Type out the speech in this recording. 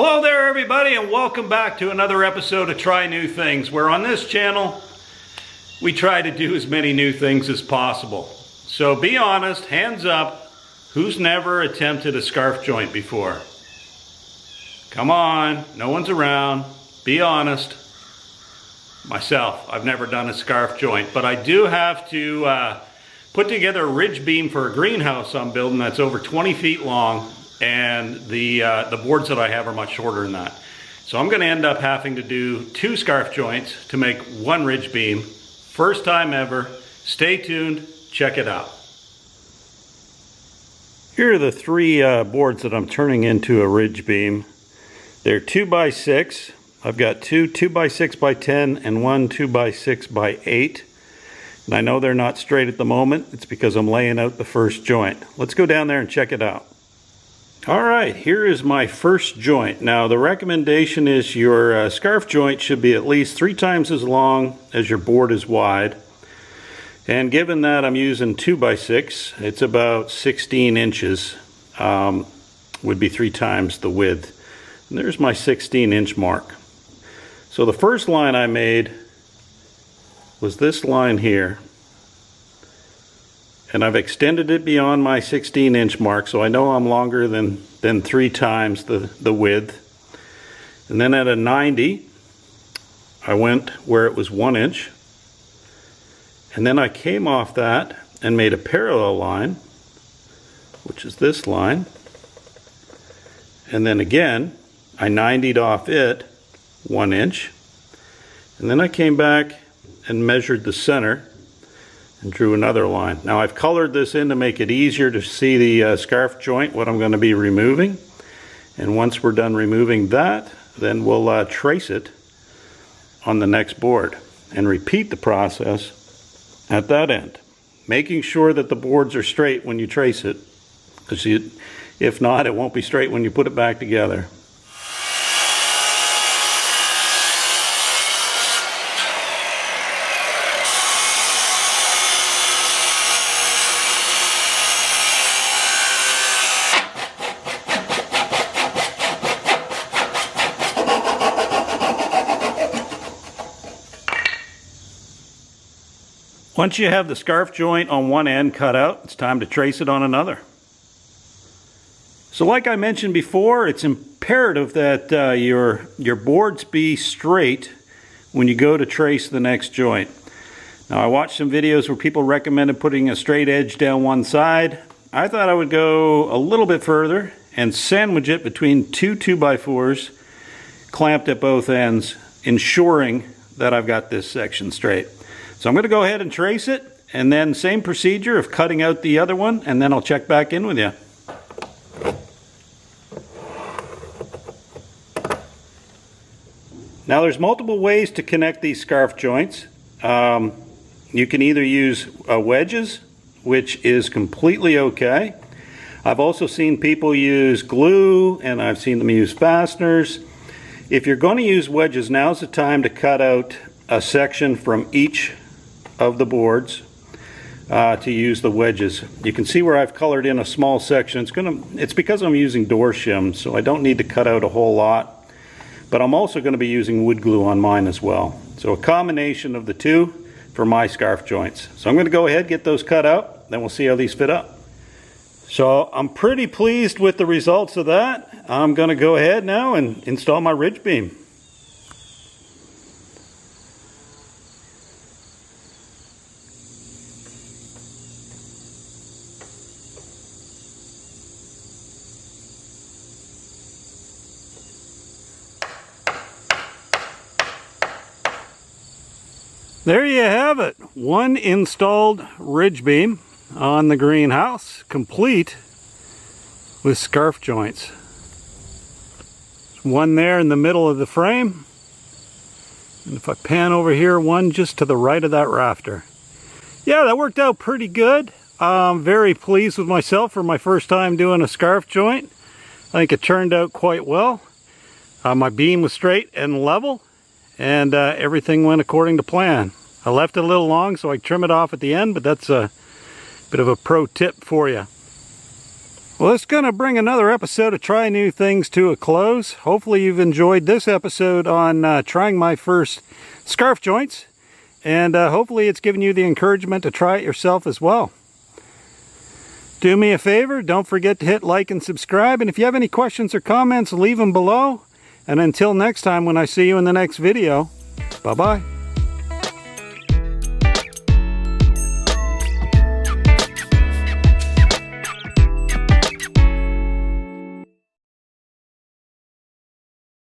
Hello there everybody, and welcome back to another episode of Try New Things, where on this channel we try to do as many new things as possible. So be honest, hands up, who's never attempted a scarf joint before? Come on, no one's around, be honest. Myself, I've never done a scarf joint, but I do have to put together a ridge beam for a greenhouse I'm building that's over 20 feet long. And the boards that I have are much shorter than that. So I'm going to end up having to do 2 scarf joints to make 1 ridge beam. First time ever. Stay tuned. Check it out. Here are the 3 boards that I'm turning into a ridge beam. They're 2x6. I've got 2 2x6x10 and 1 2x6x8. And I know they're not straight at the moment. It's because I'm laying out the first joint. Let's go down there and check it out. Alright, here is my first joint. Now the recommendation is your scarf joint should be at least 3 times as long as your board is wide. And given that I'm using 2x6, it's about 16 inches, would be 3 times the width. And there's my 16-inch mark. So the first line I made was this line here. And I've extended it beyond my 16-inch mark, so I know I'm longer than 3 times the width. And then at a 90, I went where it was 1 inch. And then I came off that and made a parallel line, which is this line. And then again, I 90'd off it 1 inch. And then I came back and measured the center and drew another line. Now I've colored this in to make it easier to see the scarf joint, what I'm going to be removing. And once we're done removing that, then we'll trace it on the next board and repeat the process at that end, making sure that the boards are straight when you trace it, because if not, it won't be straight when you put it back together. Once you have the scarf joint on one end cut out, it's time to trace it on another. So like I mentioned before, it's imperative that your boards be straight when you go to trace the next joint. Now I watched some videos where people recommended putting a straight edge down one side. I thought I would go a little bit further and sandwich it between 2 2x4s clamped at both ends, ensuring that I've got this section straight. So I'm going to go ahead and trace it, and then same procedure of cutting out the other one, and then I'll check back in with you. Now there's multiple ways to connect these scarf joints. You can either use wedges, which is completely okay. I've also seen people use glue, and I've seen them use fasteners. If you're going to use wedges, now's the time to cut out a section from each of the boards to use the wedges. You can see where I've colored in a small section. It's because I'm using door shims, so I don't need to cut out a whole lot. But I'm also going to be using wood glue on mine as well. So a combination of the two for my scarf joints. So I'm going to go ahead, get those cut out, then we'll see how these fit up. So I'm pretty pleased with the results of that. I'm going to go ahead now and install my ridge beam. There you have it, 1 installed ridge beam on the greenhouse, complete with scarf joints. There's 1 there in the middle of the frame, and if I pan over here, 1 just to the right of that rafter. Yeah, that worked out pretty good. I'm very pleased with myself for my first time doing a scarf joint. I think it turned out quite well. My beam was straight and level, and everything went according to plan. I left it a little long so I trim it off at the end, but that's a bit of a pro tip for you. Well, it's going to bring another episode of Try New Things to a close. Hopefully you've enjoyed this episode on trying my first scarf joints. And hopefully it's given you the encouragement to try it yourself as well. Do me a favor, don't forget to hit like and subscribe. And if you have any questions or comments, leave them below. And until next time when I see you in the next video, bye-bye.